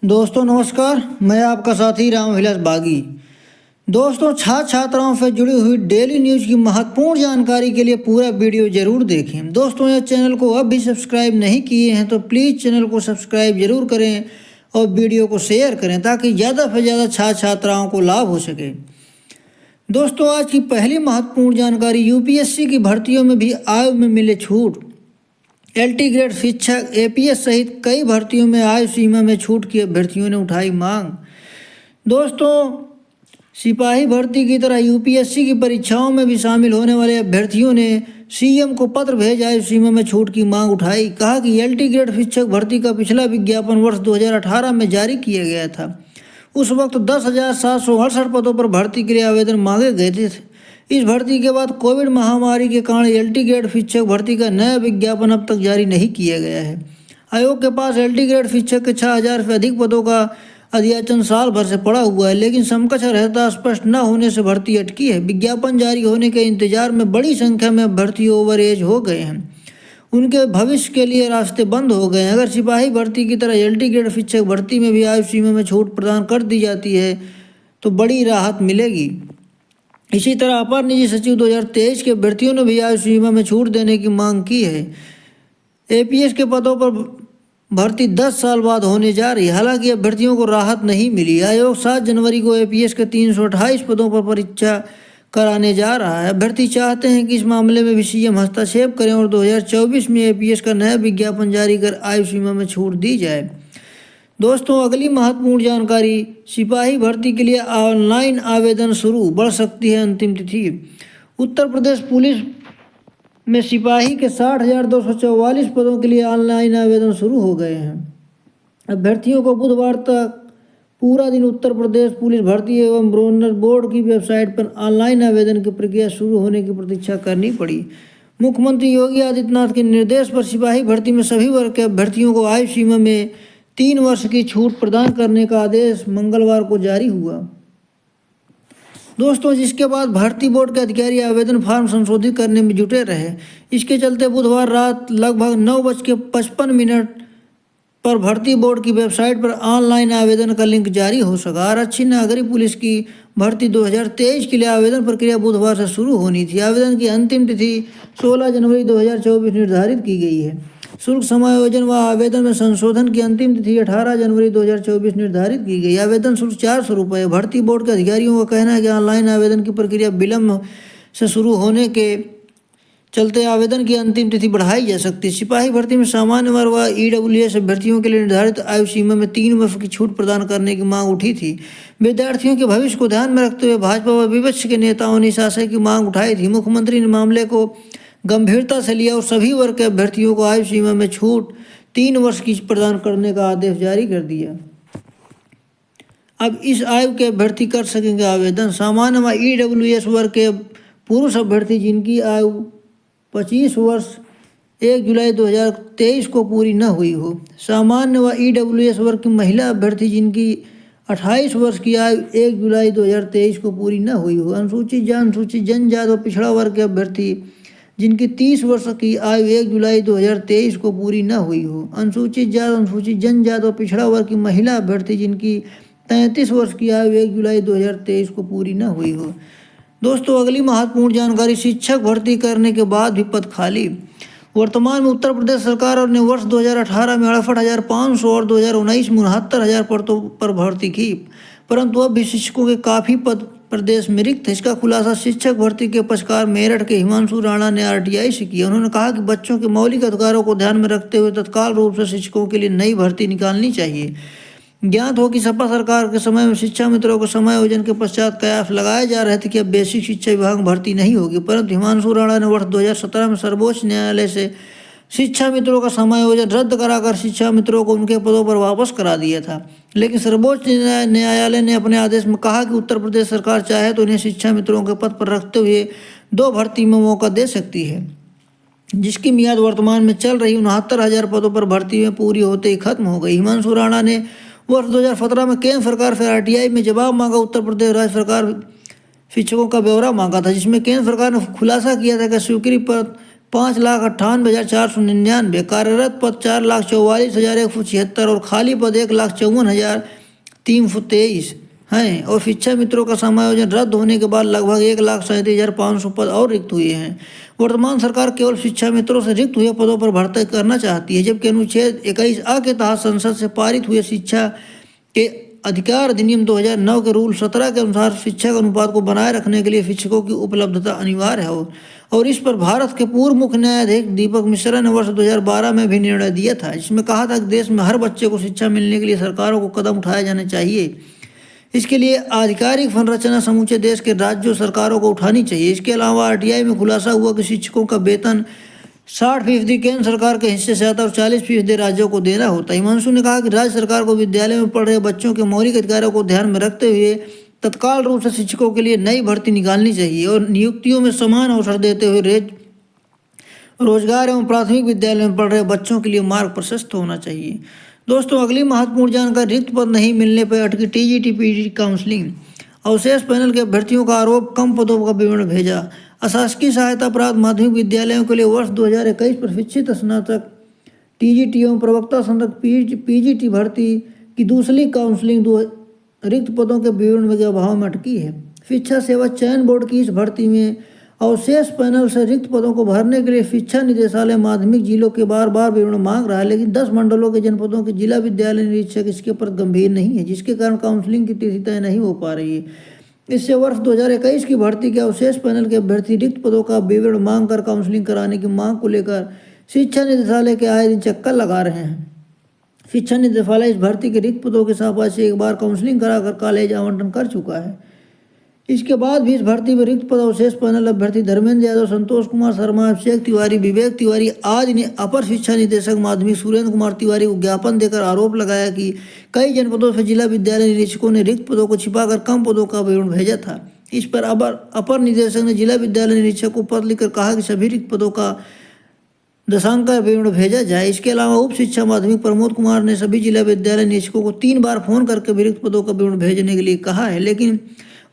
दोस्तों नमस्कार, मैं आपका साथी रामविलास बागी। दोस्तों छात्र छात्राओं से जुड़ी हुई डेली न्यूज़ की महत्वपूर्ण जानकारी के लिए पूरा वीडियो जरूर देखें। दोस्तों यह चैनल को अब भी सब्सक्राइब नहीं किए हैं तो प्लीज़ चैनल को सब्सक्राइब जरूर करें और वीडियो को शेयर करें ताकि ज़्यादा से ज़्यादा छात्र छात्राओं को लाभ हो सके। दोस्तों आज की पहली महत्वपूर्ण जानकारी, यूपीएससी की भर्तियों में भी आयु में मिले छूट। एलटी ग्रेड शिक्षक, एपीएस सहित कई भर्तियों में आयु सीमा में छूट की अभ्यर्थियों ने उठाई मांग। दोस्तों सिपाही भर्ती की तरह यूपीएससी की परीक्षाओं में भी शामिल होने वाले अभ्यर्थियों ने सीएम को पत्र भेज आयु सीमा में छूट की मांग उठाई। कहा कि एलटी ग्रेड शिक्षक भर्ती का पिछला विज्ञापन वर्ष 2018 में जारी किया गया था। उस वक्त 10,768 पदों पर भर्ती के लिए आवेदन मांगे गए थे। इस भर्ती के बाद कोविड महामारी के कारण एलटी ग्रेड शिक्षक भर्ती का नया विज्ञापन अब तक जारी नहीं किया गया है। आयोग के पास एलटी ग्रेड शिक्षक के 6,000 से अधिक पदों का अध्याचन साल भर से पड़ा हुआ है, लेकिन समकक्ष अर्हता स्पष्ट न होने से भर्ती अटकी है। विज्ञापन जारी होने के इंतजार में बड़ी संख्या में अभ्यर्थी ओवर एज हो गए हैं। उनके भविष्य के लिए रास्ते बंद हो गए हैं। अगर सिपाही भर्ती की तरह एलटी ग्रेड शिक्षक भर्ती में भी आयु सीमा में छूट प्रदान कर दी जाती है तो बड़ी राहत मिलेगी। इसी तरह अपर निजी सचिव 2023 के अभ्यर्थियों ने भी आयु सीमा में छूट देने की मांग की है। एपीएस के पदों पर भर्ती 10 साल बाद होने जा रही है। हालांकि अभ्यर्थियों को राहत नहीं मिली। आयोग 7 जनवरी को एपीएस के 328 पदों पर परीक्षा कराने जा रहा है। अभ्यर्थी चाहते हैं कि इस मामले में भी सीएम हस्तक्षेप करें और 2024 में एपीएस का नया विज्ञापन जारी कर आयु सीमा में छूट दी जाए। दोस्तों अगली महत्वपूर्ण जानकारी, सिपाही भर्ती के लिए ऑनलाइन आवेदन शुरू, बढ़ सकती है अंतिम तिथि। उत्तर प्रदेश पुलिस में सिपाही के 60,244 पदों के लिए ऑनलाइन आवेदन शुरू हो गए हैं। अभ्यर्थियों को बुधवार तक पूरा दिन उत्तर प्रदेश पुलिस भर्ती एवं प्रोन्नति बोर्ड की वेबसाइट पर ऑनलाइन आवेदन की प्रक्रिया शुरू होने की प्रतीक्षा करनी पड़ी। मुख्यमंत्री योगी आदित्यनाथ के निर्देश पर सिपाही भर्ती में सभी वर्ग के अभ्यर्थियों को आयु सीमा में 3 वर्ष की छूट प्रदान करने का आदेश मंगलवार को जारी हुआ। दोस्तों जिसके बाद भर्ती बोर्ड के अधिकारी आवेदन फॉर्म संशोधित करने में जुटे रहे। इसके चलते बुधवार रात लगभग 9:55 पर भर्ती बोर्ड की वेबसाइट पर ऑनलाइन आवेदन का लिंक जारी हो सका। आरक्षी नागरिक पुलिस की भर्ती 2023 के लिए आवेदन प्रक्रिया बुधवार से शुरू होनी थी। आवेदन की अंतिम तिथि 16 जनवरी 2024 निर्धारित की गई है। शुल्क समायोजन व आवेदन में संशोधन की अंतिम तिथि 18 जनवरी 2024 निर्धारित की गई। आवेदन शुल्क 400 रुपये। भर्ती बोर्ड के अधिकारियों का कहना है कि ऑनलाइन आवेदन की प्रक्रिया विलम्ब से शुरू होने के चलते आवेदन की अंतिम तिथि बढ़ाई जा सकती है। सिपाही भर्ती में सामान्य वर्ग व ईडब्ल्यूएस अभ्यर्थियों के लिए निर्धारित आयु सीमा में 3 वर्ष की छूट प्रदान करने की मांग उठी थी। विद्यार्थियों के भविष्य को ध्यान में रखते हुए भाजपा व विपक्ष के नेताओं ने इस आशय की मांग उठाई थी। मुख्यमंत्री ने मामले को गंभीरता से लिया और सभी वर्ग के अभ्यर्थियों को आयु सीमा में छूट 3 वर्ष की प्रदान करने का आदेश जारी कर दिया। अब इस आयु के अभ्यर्थी कर सकेंगे आवेदन। सामान्य व ईडब्ल्यूएस वर्ग के पुरुष अभ्यर्थी जिनकी आयु 25 वर्ष 1 जुलाई 2023 को पूरी न हुई हो। सामान्य व ईडब्ल्यूएस वर्ग की महिला अभ्यर्थी जिनकी 28 वर्ष की आयु 1 जुलाई 2023 को पूरी न हुई हो। अनुसूचित जनजाति व पिछड़ा वर्ग के अभ्यर्थी जिनकी 30 वर्ष की आयु 1 जुलाई 2023 को पूरी न हुई हो। अनुसूचित जाति, अनुसूचित जनजाति व पिछड़ा वर्ग की महिला अभ्यर्थी जिनकी 33 वर्ष की आयु 1 जुलाई 2023 को पूरी न हुई हो। दोस्तों अगली महत्वपूर्ण जानकारी, शिक्षक भर्ती करने के बाद भी पद खाली। वर्तमान में उत्तर प्रदेश सरकार ने वर्ष 2018 में 68,500 और 2019 में 69,000 पदों पर भर्ती की, परंतु अब भी शिक्षकों के काफ़ी पद प्रदेश में रिक्त है। इसका खुलासा शिक्षक भर्ती के पक्षकार मेरठ के हिमांशु राणा ने आरटीआई से किया। उन्होंने कहा कि बच्चों के मौलिक अधिकारों को ध्यान में रखते हुए तत्काल रूप से शिक्षकों के लिए नई भर्ती निकालनी चाहिए। ज्ञात हो कि सपा सरकार के समय में शिक्षा मित्रों को समायोजन के पश्चात कयास लगाए जा रहे थे कि अब बेसिक शिक्षा विभाग में भर्ती नहीं होगी, परंतु हिमांशु राणा ने वर्ष 2017 में सर्वोच्च न्यायालय से शिक्षा मित्रों का समायोजन रद्द कराकर शिक्षा मित्रों को उनके पदों पर वापस करा दिया था। लेकिन सर्वोच्च न्यायालय ने अपने आदेश में कहा कि उत्तर प्रदेश सरकार चाहे तो उन्हें शिक्षा मित्रों के पद पर रखते हुए 2 भर्ती में मौका दे सकती है, जिसकी मियाद वर्तमान में चल रही 69,000 पदों पर भर्ती में पूरी होते ही खत्म हो गई। हिमांशु राणा ने वर्ष 2017 में केंद्र सरकार से आरटीआई में जवाब मांगा। उत्तर प्रदेश राज्य सरकार शिक्षकों का ब्यौरा मांगा था, जिसमें केंद्र सरकार ने खुलासा किया था कि स्वीकृत 5,98,499, कार्यरत पद 4,44,176 और खाली पद 1,54,323 हैं। और शिक्षा मित्रों का समायोजन रद्द होने के बाद लगभग 1,37,500 पद और रिक्त हुए हैं। वर्तमान सरकार केवल शिक्षा मित्रों से रिक्त हुए पदों पर भर्ती करना चाहती है, जबकि अनुच्छेद 21A के तहत संसद से पारित हुए शिक्षा के अधिकार अधिनियम 2009 के रूल 17 के अनुसार शिक्षक अनुपात को बनाए रखने के लिए शिक्षकों की उपलब्धता अनिवार्य है। और इस पर भारत के पूर्व मुख्य न्यायाधीश दीपक मिश्रा ने वर्ष 2012 में भी निर्णय दिया था, जिसमें कहा था कि देश में हर बच्चे को शिक्षा मिलने के लिए सरकारों को कदम उठाए जाने चाहिए। इसके लिए आधिकारिक संरचना समूचे देश के राज्यों सरकारों को उठानी चाहिए। इसके अलावा RTI में खुलासा हुआ कि शिक्षकों का वेतन 60% केंद्र सरकार के हिस्से से आता है और 40% राज्यों को देना होता है। हिमांशु ने कहा कि राज्य सरकार को विद्यालय में पढ़ रहे बच्चों के मौलिक अधिकारों को ध्यान में रखते हुए तत्काल रूप से शिक्षकों के लिए नई भर्ती निकालनी चाहिए और नियुक्तियों में समान अवसर देते हुए रोजगार एवं प्राथमिक विद्यालय में पढ़ रहे बच्चों के लिए मार्ग प्रशस्त होना चाहिए। दोस्तों, अगली महत्वपूर्ण जानकारी, रिक्त पद नहीं मिलने पर अटकी TGT PGT काउंसलिंग। अवशेष पैनल के अभ्यर्थियों का आरोप, कम पदों का विवरण भेजा। अशासकीय सहायता प्राप्त माध्यमिक विद्यालयों के लिए वर्ष 2021 प्रशिक्षित स्नातक TGT एवं प्रवक्ता स्नातक PGT भर्ती की दूसरी काउंसलिंग रिक्त पदों के विवरण के अभाव में अटकी है। शिक्षा सेवा चयन बोर्ड की इस भर्ती में अवशेष पैनल से रिक्त पदों को भरने के लिए शिक्षा निदेशालय माध्यमिक जिलों के बार विवरण मांग रहा है, लेकिन 10 मंडलों के जनपदों के जिला विद्यालय निरीक्षक इसके पर गंभीर नहीं है, जिसके कारण काउंसलिंग की तिथि तय नहीं हो पा रही है। इससे वर्ष 2021 की भर्ती के अवशेष पैनल के अभ्यर्थी रिक्त पदों का विवरण मांग कर काउंसलिंग कराने की मांग को लेकर शिक्षा निदेशालय के आए दिन चक्कर लगा रहे हैं। शिक्षा निदेशालय इस भर्ती के रिक्त पदों के शाबाश से एक बार काउंसलिंग कराकर कॉलेज आवंटन कर चुका है। इसके बाद भी इस भर्ती में रिक्त पद अवशेष पैनल अभ्यर्थी धर्मेंद्र यादव, संतोष कुमार शर्मा, अभिषेक तिवारी, विवेक तिवारी आज ने अपर शिक्षा निदेशक माध्यमिक सुरेंद्र कुमार तिवारी को ज्ञापन देकर आरोप लगाया कि कई जनपदों से जिला विद्यालय निरीक्षकों ने रिक्त पदों को छिपाकर कम पदों का विवरण भेजा था। इस पर अपर निदेशक ने जिला विद्यालय निरीक्षक को पत्र लिखकर कहा कि सभी रिक्त पदों का दशांक का विवरण भेजा जाए। इसके अलावा उप शिक्षा माध्यमिक प्रमोद कुमार ने सभी जिला विद्यालय निरीक्षकों को 3 बार फोन करके रिक्त पदों का विवरण भेजने के लिए कहा है, लेकिन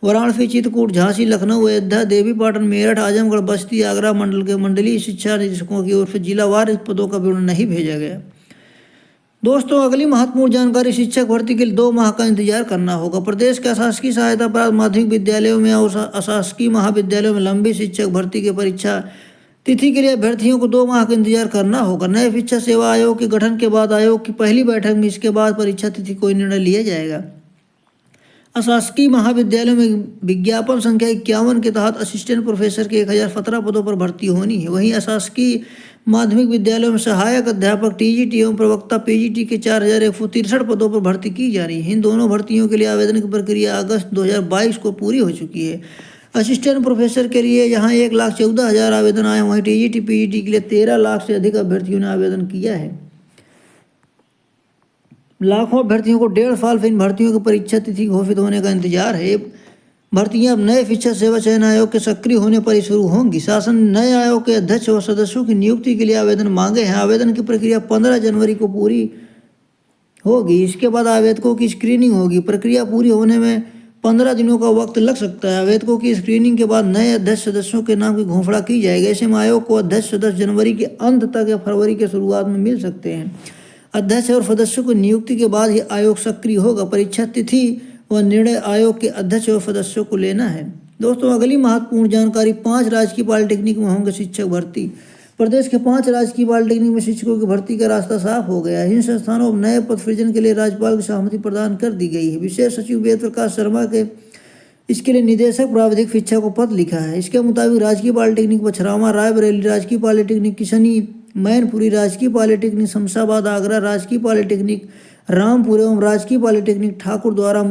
वाराणसी, चित्रकूट, झांसी, लखनऊ, अयोध्या, देवीपाटन, मेरठ, आजमगढ़, बस्ती, आगरा मंडल के मंडलीय शिक्षा निरीक्षकों की ओर से जिलावार रिक्त पदों का विवरण नहीं भेजा गया। दोस्तों, अगली महत्वपूर्ण जानकारी, शिक्षक भर्ती के लिए 2 माह का इंतजार करना होगा। प्रदेश के अशासकीय सहायता प्राप्त माध्यमिक विद्यालयों में और अशासकीय महाविद्यालयों में लंबी शिक्षक भर्ती की परीक्षा तिथि के लिए अभ्यर्थियों को 2 माह का इंतजार करना होगा। नए शिक्षा सेवा आयोग के गठन के बाद आयोग की पहली बैठक में इसके बाद परीक्षा तिथि कोई निर्णय लिया जाएगा। अशासकीय महाविद्यालयों में विज्ञापन संख्या 51 के तहत असिस्टेंट प्रोफेसर के 1017 पदों पर भर्ती होनी है। वहीं अशासकीय माध्यमिक विद्यालयों में सहायक अध्यापक TGT एवं प्रवक्ता PGT के 4163 पदों पर भर्ती की जा रही है। इन दोनों भर्तियों के लिए आवेदन की प्रक्रिया अगस्त 2022 को पूरी हो चुकी है। असिस्टेंट प्रोफेसर के लिए यहाँ 1,14,000 आवेदन आए, वहीं TGT PGT के लिए 13 लाख से अधिक अभ्यर्थियों ने आवेदन किया है। लाखों अभ्यर्थियों को 1.5 साल से इन भर्तियों की परीक्षा तिथि घोषित होने का इंतजार है। भर्तियां अब नए शिक्षा सेवा चयन आयोग के सक्रिय होने पर ही शुरू होंगी। शासन नए आयोग के अध्यक्ष व सदस्यों की नियुक्ति के लिए आवेदन मांगे हैं। आवेदन की प्रक्रिया 15 जनवरी को पूरी होगी। इसके बाद आवेदकों की स्क्रीनिंग होगी। प्रक्रिया पूरी होने में 15 दिनों का वक्त लग सकता है। आवेदकों की स्क्रीनिंग के बाद नए अध्यक्ष सदस्यों के नाम की घोषणा की जाएगी। ऐसे में आयोग को अध्यक्ष सदस्य जनवरी के अंत तक या फरवरी के शुरुआत में मिल सकते हैं। अध्यक्ष और सदस्यों की नियुक्ति के बाद ही आयोग सक्रिय होगा। परीक्षा तिथि व निर्णय आयोग के अध्यक्ष और सदस्यों को लेना है। दोस्तोों, अगली महत्वपूर्ण जानकारी, 5 राजकीय पॉलिटेक्निक में होंगे शिक्षक भर्ती। प्रदेश के 5 राजकीय पॉलिटेक्निक में शिक्षकों की भर्ती का रास्ता साफ हो गया है। इन संस्थानों में नए पद सृजन के लिए राज्यपाल की सहमति प्रदान कर दी गई है। विशेष सचिव वेद प्रकाश शर्मा के इसके लिए निदेशक प्राविधिक शिक्षा को पत्र लिखा है। इसके मुताबिक राजकीय पॉलिटेक्निक पछरावा, रायबरेली, राजकीय पॉलिटेक्निक किशनी, मैनपुरी, राजकीय पॉलिटेक्निक शमशाबाद, आगरा, राजकीय पॉलिटेक्निक रामपुर एवं राजकीय पॉलिटेक्निक ठाकुर द्वारा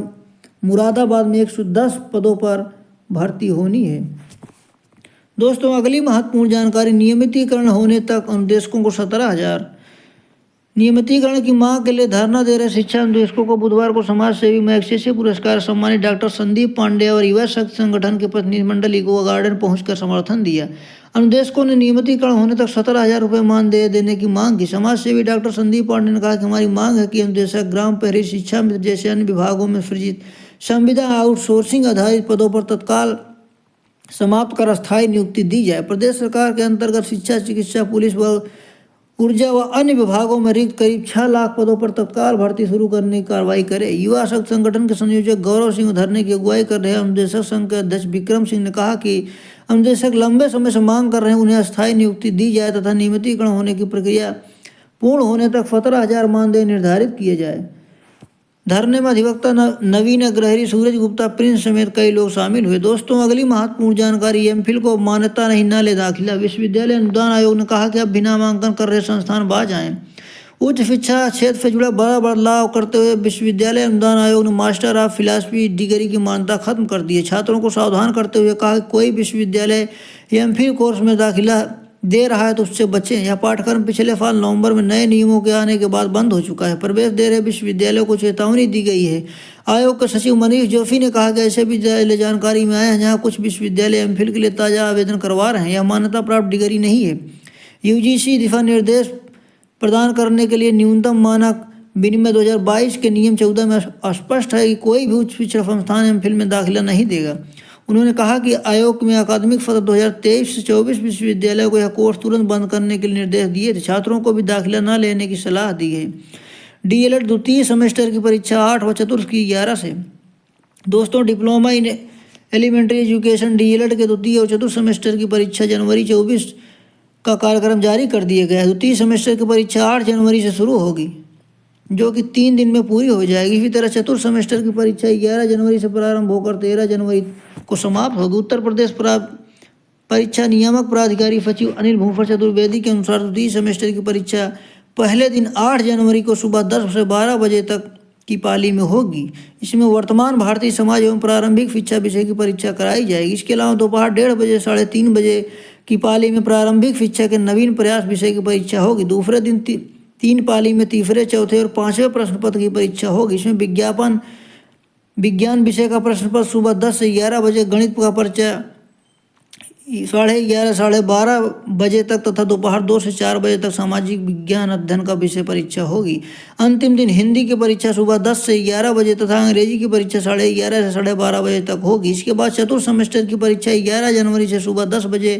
मुरादाबाद में 110 पदों पर भर्ती होनी है। दोस्तों, अगली महत्वपूर्ण जानकारी, नियमितीकरण होने तक अनुदेशकों को 17,000। नियमितीकरण की मांग के लिए धरना दे रहे शिक्षा अनुदेशकों को बुधवार को समाज सेवी मैग्सेसे पुरस्कार सम्मानित डॉक्टर संदीप पांडे और युवा शक्ति संगठन के प्रतिनिधिमंडल इको गार्डन पहुंचकर समर्थन दिया। अनुदेशकों ने नियमितीकरण होने तक 17,000 रुपये मानदेय देने की मांग की। समाज सेवी डॉक्टर संदीप पांडे ने कहा कि हमारी मांग है कि अनुदेशक, ग्राम प्रहरी, शिक्षा मित्र जैसे अन्य विभागों में सृजित संविदा आउटसोर्सिंग आधारित पदों पर तत्काल समाप्त कर अस्थायी नियुक्ति दी जाए। प्रदेश सरकार के अंतर्गत शिक्षा, चिकित्सा, पुलिस व ऊर्जा व अन्य विभागों में रिक्त करीब 6 लाख पदों पर तत्काल भर्ती शुरू करने की कार्रवाई करे। युवा शक्ति संगठन के संयोजक गौरव सिंह धरने की अगुवाई कर रहे अनुदेशक संघ के अध्यक्ष विक्रम सिंह ने कहा कि अनुदेशक लंबे समय से मांग कर रहे हैं उन्हें अस्थायी नियुक्ति दी जाए तथा नियमितीकरण होने की प्रक्रिया पूर्ण होने तक 17,000 मानदेय निर्धारित किए जाए। धरने में अधिवक्ता नवीन अग्रहरी, सूरज गुप्ता, प्रिंस समेत कई लोग शामिल हुए। दोस्तों, अगली महत्वपूर्ण जानकारी, एमफिल को मान्यता नहीं न ले दाखिला। विश्वविद्यालय अनुदान आयोग ने कहा कि अब बिना नामांकन कर रहे संस्थान बाज आएं। उच्च शिक्षा क्षेत्र से जुड़ा बड़ा बदलाव करते हुए विश्वविद्यालय अनुदान आयोग ने मास्टर ऑफ फिलॉसफी डिग्री की मान्यता खत्म कर दी है। छात्रों को सावधान करते हुए कहा कि कोई विश्वविद्यालय एमफिल कोर्स में दाखिला दे रहा है तो उससे बचें। यह पाठ्यक्रम पिछले साल नवंबर में नए नियमों के आने के बाद बंद हो चुका है। प्रवेश दे रहे विश्वविद्यालयों को चेतावनी दी गई है। आयोग के सचिव मनीष जोशी ने कहा कि ऐसे विद्यालय जानकारी में आए हैं जहां कुछ विश्वविद्यालय एमफिल के लिए ताज़ा आवेदन करवा रहे हैं। यह मान्यता प्राप्त डिग्री नहीं है। यूजीसी दिशा निर्देश प्रदान करने के लिए न्यूनतम मानक विनिमय 2022 के नियम 14 में स्पष्ट है कि कोई भी उच्च शिक्षा संस्थान एमफिल में दाखिला नहीं देगा। उन्होंने कहा कि आयोग में अकादमिक सत्र 2023 से 24 विश्वविद्यालयों को यह कोर्स तुरंत बंद करने के लिए निर्देश दिए थे। छात्रों को भी दाखिला न लेने की सलाह दी है। डीएलएड द्वितीय सेमेस्टर की परीक्षा 8 व चतुर्थ की 11 से। दोस्तों, diploma in elementary education DElEd के द्वितीय और चतुर्थ सेमेस्टर की परीक्षा जनवरी 24 का कार्यक्रम जारी कर दिया गया है। द्वितीय सेमेस्टर की परीक्षा 8 जनवरी से शुरू होगी, जो कि 3 दिन में पूरी हो जाएगी। इसी तरह चतुर्थ सेमेस्टर की परीक्षा 11 जनवरी से प्रारंभ होकर 13 जनवरी को समाप्त होगी। उत्तर प्रदेश परीक्षा नियामक प्राधिकारी सचिव अनिल भूषण चतुर्वेदी के अनुसार द्वितीय सेमेस्टर की परीक्षा पहले दिन 8 जनवरी को सुबह 10 से 12 बजे तक की पाली में होगी। इसमें वर्तमान भारतीय समाज एवं प्रारंभिक शिक्षा विषय की परीक्षा कराई जाएगी। इसके अलावा दोपहर 1:30 बजे 3:30 बजे की पाली में प्रारंभिक शिक्षा के नवीन प्रयास विषय की परीक्षा होगी। दूसरे दिन 3 पाली में तीसरे, चौथे और 5वें प्रश्न पत्र की परीक्षा होगी। इसमें विज्ञान विषय का प्रश्न पत्र सुबह 10 से 11 बजे, गणित का पर्चा 11:30 साढ़े 12 बजे तक तथा दोपहर 2 से 4 बजे तक सामाजिक विज्ञान अध्ययन का विषय परीक्षा होगी। अंतिम दिन हिंदी की परीक्षा सुबह 10 से 11 बजे तथा अंग्रेजी की परीक्षा 11:30 से 12:30 बजे तक होगी। इसके बाद चतुर्थ सेमेस्टर की परीक्षा 11 जनवरी से सुबह 10 बजे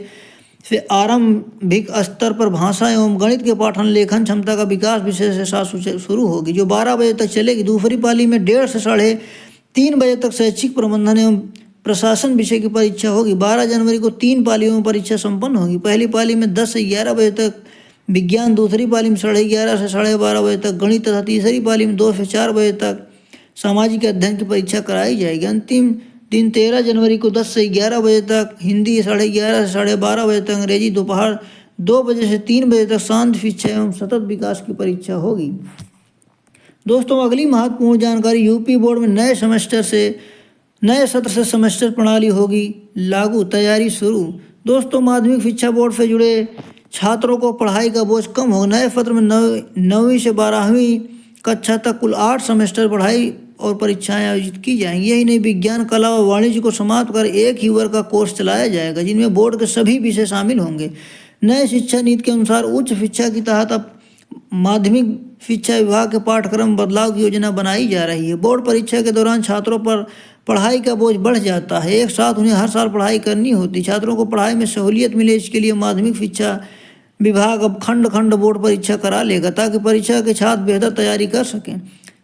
से आरंभिक स्तर पर भाषा एवं गणित के पाठन लेखन क्षमता का विकास विषय से साथ शुरू होगी, जो 12 बजे तक चलेगी। दूसरी पाली में 1:30 से 3:30 बजे तक शैक्षिक प्रबंधन एवं प्रशासन विषय की परीक्षा होगी। 12 जनवरी को 3 पालियों में परीक्षा संपन्न होगी। पहली पाली में 10 से 11 बजे तक विज्ञान, दूसरी पाली में 11:30 से 12:30 बजे तक गणित तथा तीसरी पाली में 2 से 4 बजे तक सामाजिक अध्ययन की परीक्षा कराई जाएगी। अंतिम दिन 13 जनवरी को 10 से 11 बजे तक हिंदी, 11:30 से 12:30 बजे तक अंग्रेजी, दोपहर 2 बजे से 3 बजे तक शांत शिक्षा एवं सतत विकास की परीक्षा होगी। दोस्तों, अगली महत्वपूर्ण जानकारी, यूपी बोर्ड में नए सत्र से सेमेस्टर प्रणाली होगी लागू, तैयारी शुरू। दोस्तों, माध्यमिक शिक्षा बोर्ड से जुड़े छात्रों को पढ़ाई का बोझ कम होगा। नए सत्र में 9वीं से 12वीं कक्षा तक कुल 8 सेमेस्टर पढ़ाई और परीक्षाएं आयोजित की जाएंगी। यही नहीं, विज्ञान, कला व वाणिज्य को समाप्त कर एक ही वर्ग का कोर्स चलाया जाएगा, जिनमें बोर्ड के सभी विषय शामिल होंगे। नए शिक्षा नीति के अनुसार उच्च शिक्षा के तहत अब माध्यमिक शिक्षा विभाग के पाठ्यक्रम बदलाव की योजना बनाई जा रही है। बोर्ड परीक्षा के दौरान छात्रों पर पढ़ाई का बोझ बढ़ जाता है। एक साथ उन्हें हर साल पढ़ाई करनी होती। छात्रों को पढ़ाई में सहूलियत मिले, इसके लिए माध्यमिक शिक्षा विभाग अब खंड बोर्ड परीक्षा करा लेगा, ताकि परीक्षा के छात्र बेहतर तैयारी कर सकें।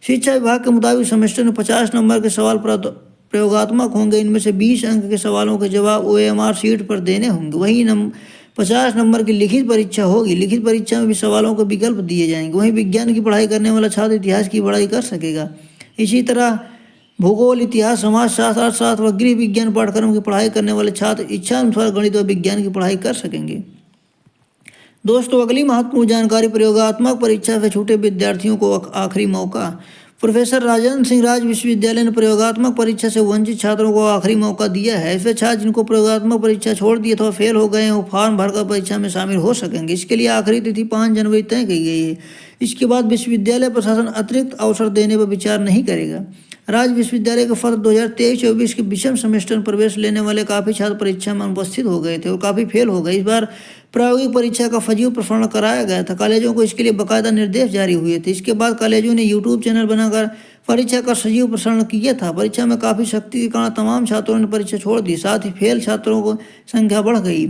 शिक्षा विभाग के मुताबिक सेमेस्टर में 50 नंबर के सवाल प्रयोगात्मक होंगे। इनमें से 20 अंक के सवालों के जवाब OMR शीट पर देने होंगे। वहीं 50 नंबर की लिखित परीक्षा होगी। लिखित परीक्षा में भी सवालों के विकल्प दिए जाएंगे। वहीं विज्ञान की पढ़ाई करने वाला छात्र इतिहास की पढ़ाई कर सकेगा। इसी तरह भूगोल, इतिहास, समाजशास्त्र, अर्थशास्त्र व गृह विज्ञान पाठ्यक्रम की पढ़ाई करने वाले छात्र इच्छा अनुसार गणित व विज्ञान की पढ़ाई कर सकेंगे। दोस्तों, अगली महत्वपूर्ण जानकारी, प्रयोगात्मक परीक्षा से छूटे विद्यार्थियों को आखिरी मौका। प्रोफेसर राजेंद्र सिंह राज विश्वविद्यालय ने प्रयोगात्मक परीक्षा से वंचित छात्रों को आखिरी मौका दिया है। ऐसे छात्र जिनको प्रयोगात्मक परीक्षा छोड़ दी अथवा फेल हो गए हैं, वो फॉर्म भरकर परीक्षा में शामिल हो सकेंगे। इसके लिए आखिरी तिथि 5 जनवरी तय की गई है। इसके बाद विश्वविद्यालय प्रशासन अतिरिक्त अवसर देने पर विचार नहीं करेगा। राज्य विश्वविद्यालय के फर्स्ट 2023-24 के विषम सेमेस्टर में प्रवेश लेने वाले काफ़ी छात्र परीक्षा में उपस्थित हो गए थे और काफ़ी फेल हो गए। इस बार प्रायोगिक परीक्षा का फजीव प्रसारण कराया गया था। कॉलेजों को इसके लिए बाकायदा निर्देश जारी हुए थे। इसके बाद कॉलेजों ने यूट्यूब चैनल बनाकर परीक्षा का सजीव प्रसारण किया था। परीक्षा में काफ़ी सख्ती के कारण तमाम छात्रों ने परीक्षा छोड़ दी। साथ ही फेल छात्रों की संख्या बढ़ गई।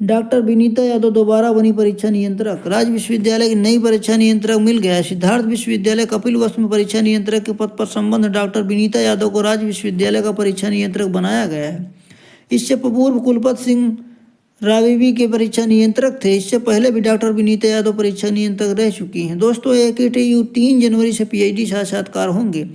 डॉक्टर विनीता यादव दोबारा बनी परीक्षा नियंत्रक। राज्य विश्वविद्यालय की नई परीक्षा नियंत्रक मिल गया है। सिद्धार्थ विश्वविद्यालय कपिलवस्तु में परीक्षा नियंत्रक के पद पर संबंध डॉक्टर विनीता यादव को राज्य विश्वविद्यालय का परीक्षा नियंत्रक बनाया गया है। इससे पूर्व कुलपति सिंह रावीवी के परीक्षा नियंत्रक थे। इससे पहले भी डॉक्टर विनीता यादव परीक्षा नियंत्रक रह चुकी हैं। दोस्तों, AKTU 3 जनवरी से PhD साक्षात्कार होंगे।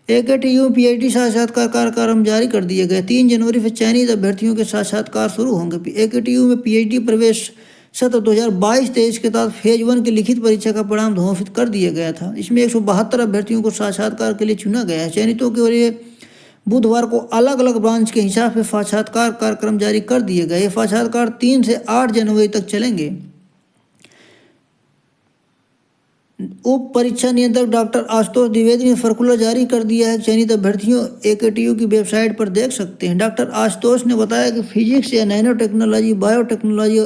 AKTU PhD साक्षात्कार कार्यक्रम जारी कर दिए गए। 3 जनवरी से चयनित अभ्यर्थियों के साक्षात्कार शुरू होंगे। AKTU में PhD प्रवेश सत्र 2022-23 के तहत फेज 1 की लिखित परीक्षा का परिणाम घोषित कर दिया गया था। इसमें 172 अभ्यर्थियों को साक्षात्कार के लिए चुना गया है। चयनितों के लिए बुधवार को अलग अलग ब्रांच के हिसाब से साक्षात्कार कार्यक्रम जारी कर दिए गए। ये साक्षात्कार 3 से 8 जनवरी तक चलेंगे। उप परीक्षा नियंत्रक डॉक्टर आशुतोष द्विवेदी ने सर्कुलर जारी कर दिया है। चयनित अभ्यर्थियों AKTU की वेबसाइट पर देख सकते हैं। डॉक्टर आशुतोष ने बताया कि फिजिक्स या नैनो टेक्नोलॉजी, बायोटेक्नोलॉजी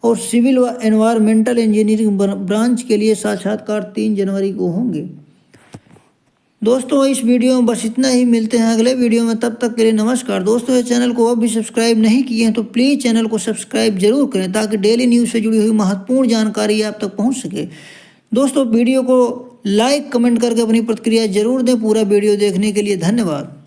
और सिविल व एनवायरमेंटल इंजीनियरिंग ब्रांच के लिए साक्षात्कार 3 जनवरी को होंगे। दोस्तों, इस वीडियो में बस इतना ही। मिलते हैं अगले वीडियो में, तब तक के लिए नमस्कार। दोस्तों, इस चैनल को अब भी सब्सक्राइब नहीं किए हैं तो प्लीज़ चैनल को सब्सक्राइब जरूर करें ताकि डेली न्यूज़ से जुड़ी हुई महत्वपूर्ण जानकारी आप तक पहुंच सके। दोस्तों, वीडियो को लाइक कमेंट करके अपनी प्रतिक्रिया जरूर दें। पूरा वीडियो देखने के लिए धन्यवाद।